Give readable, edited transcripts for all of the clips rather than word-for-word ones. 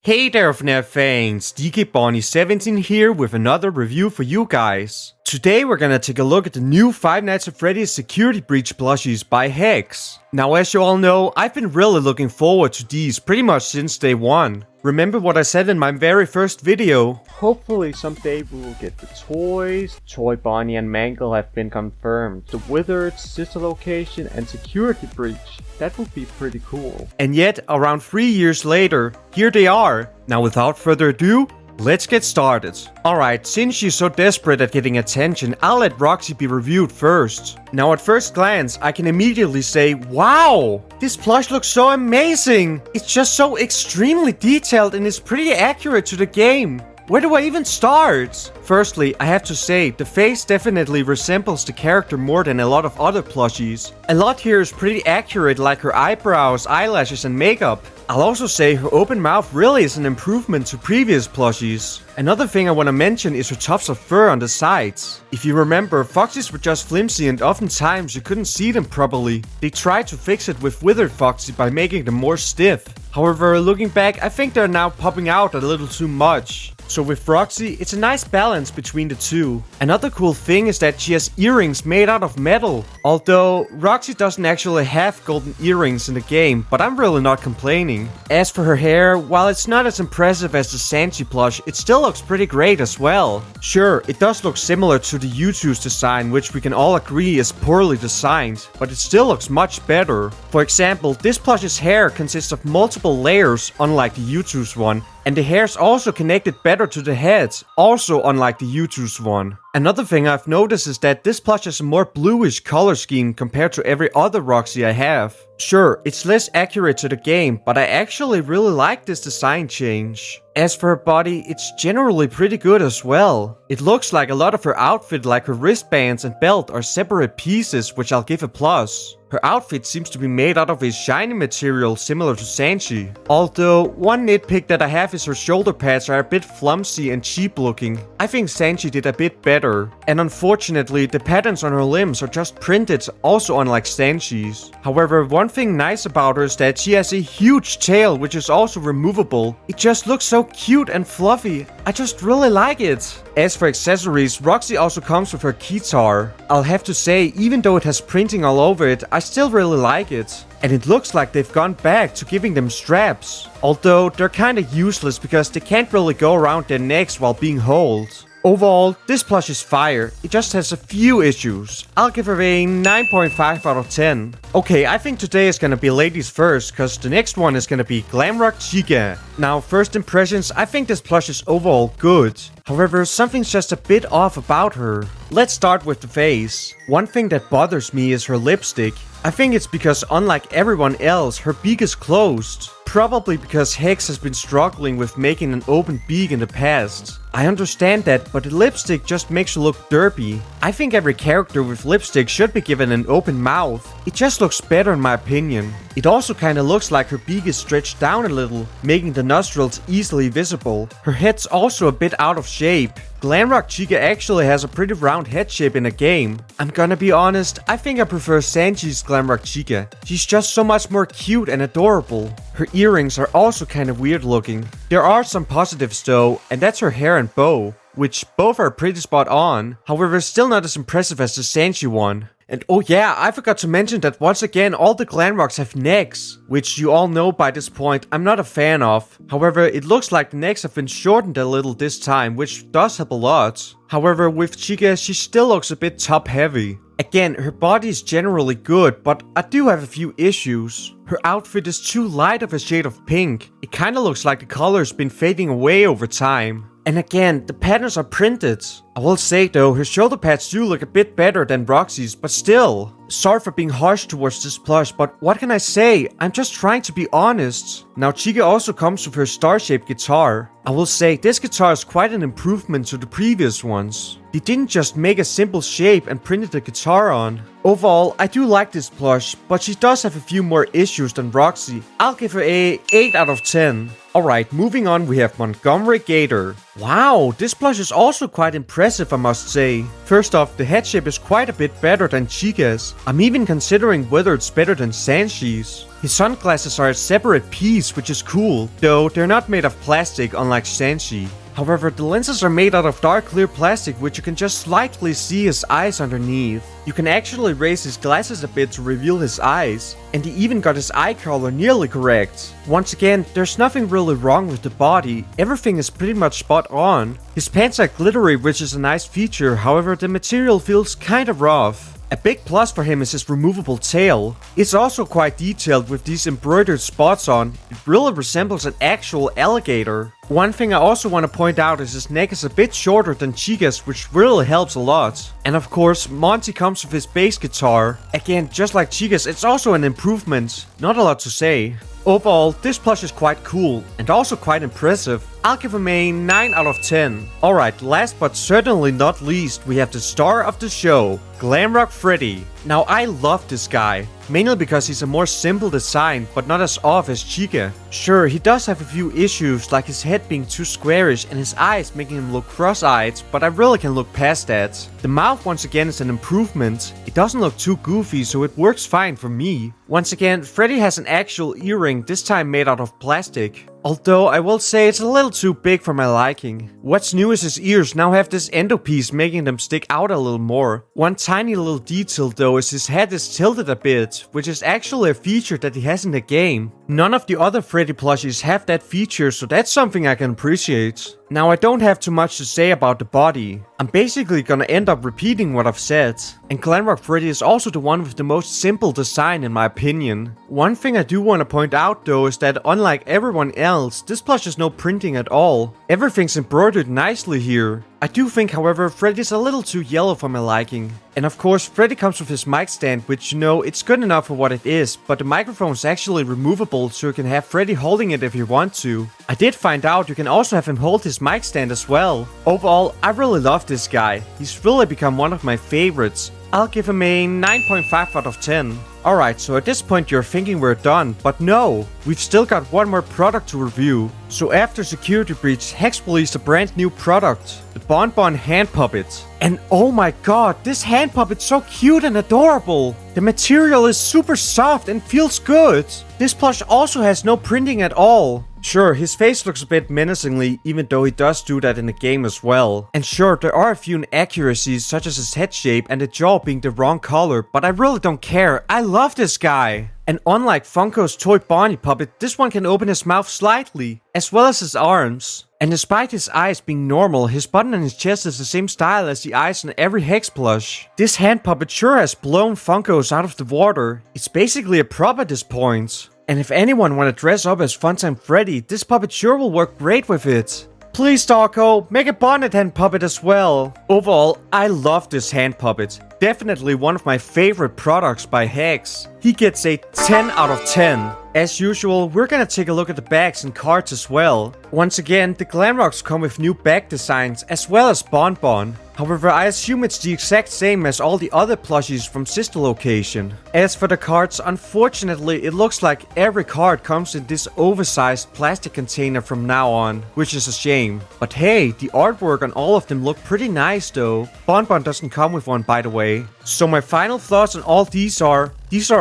Hey there Fnaf fans, DKBonnie17 here with another review for you guys. Today we're gonna take a look at the new Five Nights at Freddy's Security Breach plushies by Hex. Now as you all know, I've been really looking forward to these pretty much since day one. Remember what I said in my very first video? Hopefully someday we will get the toys. Toy Bonnie and Mangle have been confirmed. The Withered, Sister Location and Security Breach. That would be pretty cool. And yet, around 3 years later, here they are. Now without further ado, let's get started. Alright, since she's so desperate at getting attention, I'll let Roxy be reviewed first. Now at first glance, I can immediately say, wow! This plush looks so amazing! It's just so extremely detailed and is pretty accurate to the game. Where do I even start? Firstly, I have to say, the face definitely resembles the character more than a lot of other plushies. A lot here is pretty accurate, like her eyebrows, eyelashes and makeup. I'll also say her open mouth really is an improvement to previous plushies. Another thing I want to mention is her tufts of fur on the sides. If you remember, Foxies were just flimsy and oftentimes you couldn't see them properly. They tried to fix it with Withered Foxy by making them more stiff. However, looking back, I think they're now popping out a little too much. So with Roxy, it's a nice balance between the two. Another cool thing is that she has earrings made out of metal. Although, Roxy doesn't actually have golden earrings in the game, but I'm really not complaining. As for her hair, while it's not as impressive as the Sanchi plush, it still looks pretty great as well. Sure, it does look similar to the YouTube's design, which we can all agree is poorly designed, but it still looks much better. For example, this plush's hair consists of multiple layers, unlike the YouTube's one. And the hair's also connected better to the head, also unlike the YouTube's one. Another thing I've noticed is that this plush has a more bluish color scheme compared to every other Roxy I have. Sure, it's less accurate to the game, but I actually really like this design change. As for her body, it's generally pretty good as well. It looks like a lot of her outfit, like her wristbands and belt, are separate pieces, which I'll give a plus. Her outfit seems to be made out of a shiny material similar to Sanchi. Although, one nitpick that I have is her shoulder pads are a bit flimsy and cheap looking. I think Sanchi did a bit better. And unfortunately, the patterns on her limbs are just printed, also unlike Sanchi's. However, one thing nice about her is that she has a huge tail, which is also removable. It just looks so cute and fluffy. I just really like it. As for accessories, Roxy also comes with her guitar. I'll have to say, even though it has printing all over it, I still really like it. And it looks like they've gone back to giving them straps. Although they're kinda useless because they can't really go around their necks while being held. Overall, this plush is fire. It just has a few issues. I'll give her a 9.5 out of 10. Okay, I think today is gonna be ladies first, cause the next one is gonna be Glamrock Chica. Now, first impressions, I think this plush is overall good. However, something's just a bit off about her. Let's start with the face. One thing that bothers me is her lipstick. I think it's because unlike everyone else, her beak is closed. Probably because Hex has been struggling with making an open beak in the past. I understand that, but the lipstick just makes her look derpy. I think every character with lipstick should be given an open mouth. It just looks better in my opinion. It also kinda looks like her beak is stretched down a little, making the nostrils easily visible. Her head's also a bit out of shape. Glamrock Chica actually has a pretty round head shape in the game. I'm gonna be honest, I think I prefer Sanchi's Glamrock Chica. She's just so much more cute and adorable. Her earrings are also kind of weird looking. There are some positives though, and that's her hair and bow, which both are pretty spot on, however still not as impressive as the Sanchi one. And oh yeah, I forgot to mention that once again all the Glamrocks have necks, which you all know by this point I'm not a fan of. However, it looks like the necks have been shortened a little this time, which does help a lot. However, with Chica, she still looks a bit top heavy. Again, her body is generally good, but I do have a few issues. Her outfit is too light of a shade of pink. It kinda looks like the color's been fading away over time. And again, the patterns are printed. I will say though, her shoulder pads do look a bit better than Roxy's, but still. Sorry for being harsh towards this plush, but what can I say? I'm just trying to be honest. Now Chica also comes with her star-shaped guitar. I will say, this guitar is quite an improvement to the previous ones. They didn't just make a simple shape and printed the guitar on. Overall, I do like this plush, but she does have a few more issues than Roxy. I'll give her a 8 out of 10. Alright, moving on, we have Montgomery Gator. Wow, this plush is also quite impressive, I must say. First off, the head shape is quite a bit better than Chica's. I'm even considering whether it's better than Sanshi's. His sunglasses are a separate piece, which is cool, though they're not made of plastic unlike Sanshi. However, the lenses are made out of dark clear plastic, which you can just slightly see his eyes underneath. You can actually raise his glasses a bit to reveal his eyes, and he even got his eye color nearly correct. Once again, there's nothing really wrong with the body, everything is pretty much spot on. His pants are glittery, which is a nice feature, however the material feels kinda rough. A big plus for him is his removable tail. It's also quite detailed with these embroidered spots on. It really resembles an actual alligator. One thing I also want to point out is his neck is a bit shorter than Chica's, which really helps a lot. And of course, Monty comes with his bass guitar. Again, just like Chica's, it's also an improvement. Not a lot to say. Overall, this plush is quite cool and also quite impressive. I'll give him a 9 out of 10. Alright, last but certainly not least, we have the star of the show, Glamrock Freddy. Now I love this guy, mainly because he's a more simple design but not as off as Chica. Sure, he does have a few issues like his head being too squarish and his eyes making him look cross-eyed, but I really can look past that. The mouth once again is an improvement. It doesn't look too goofy, so it works fine for me. Once again, Freddy has an actual earring, this time made out of plastic. Although I will say it's a little too big for my liking. What's new is his ears now have this endo piece making them stick out a little more. One tiny little detail though is his head is tilted a bit, which is actually a feature that he has in the game. None of the other Freddy plushies have that feature, so that's something I can appreciate. Now I don't have too much to say about the body. I'm basically gonna end up repeating what I've said. And Glamrock Freddy is also the one with the most simple design in my opinion. One thing I do want to point out though is that unlike everyone else, this plush has no printing at all. Everything's embroidered nicely here. I do think, however, Freddy's a little too yellow for my liking. And of course, Freddy comes with his mic stand, which, you know, it's good enough for what it is, but the microphone is actually removable, so you can have Freddy holding it if you want to. I did find out you can also have him hold his mic stand as well. Overall, I really love this guy. He's really become one of my favorites. I'll give him a 9.5 out of 10. Alright, so at this point you're thinking we're done, but no! We've still got one more product to review. So after Security Breach, Hex released a brand new product, the Bonbon Hand Puppet. And oh my god, this hand puppet's so cute and adorable! The material is super soft and feels good! This plush also has no printing at all. Sure, his face looks a bit menacingly, even though he does do that in the game as well. And sure, there are a few inaccuracies such as his head shape and the jaw being the wrong color, but I really don't care, I love this guy! And unlike Funko's toy Bonnie puppet, this one can open his mouth slightly, as well as his arms. And despite his eyes being normal, his button and his chest is the same style as the eyes on every Hex plush. This hand puppet sure has blown Funkos out of the water. It's basically a prop at this point. And if anyone want to dress up as Funtime Freddy, this puppet sure will work great with it. Please, Darko, make a bonnet hand puppet as well. Overall, I love this hand puppet. Definitely one of my favorite products by Hex. He gets a 10 out of 10. As usual, we're gonna take a look at the bags and cards as well. Once again, the Glamrocks come with new bag designs as well as Bonbon. However, I assume it's the exact same as all the other plushies from Sister Location. As for the cards, unfortunately, it looks like every card comes in this oversized plastic container from now on, which is a shame. But hey, the artwork on all of them look pretty nice though. Bonbon doesn't come with one, by the way. So my final thoughts on all these are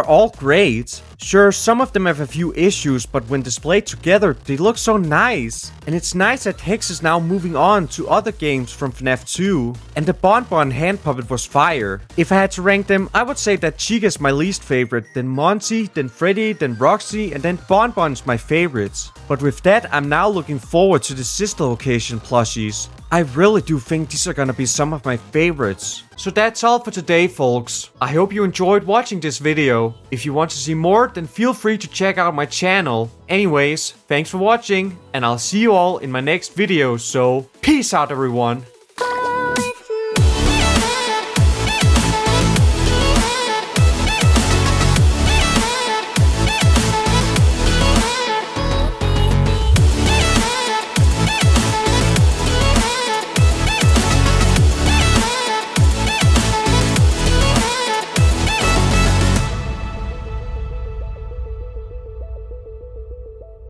all great. Sure, some of them have a few issues, but when displayed together, they look so nice. And it's nice that Hex is now moving on to other games from Fnaf 2. And the Bonbon hand puppet was fire. If I had to rank them, I would say that Chica is my least favorite, then Monty, then Freddy, then Roxy, and then Bonbon's my favorites. But with that, I'm now looking forward to the Sister Location plushies. I really do think these are gonna be some of my favorites. So that's all for today, folks. I hope you enjoyed watching this video. If you want to see more, then feel free to check out my channel. Anyways, thanks for watching, and I'll see you all in my next video, so peace out everyone.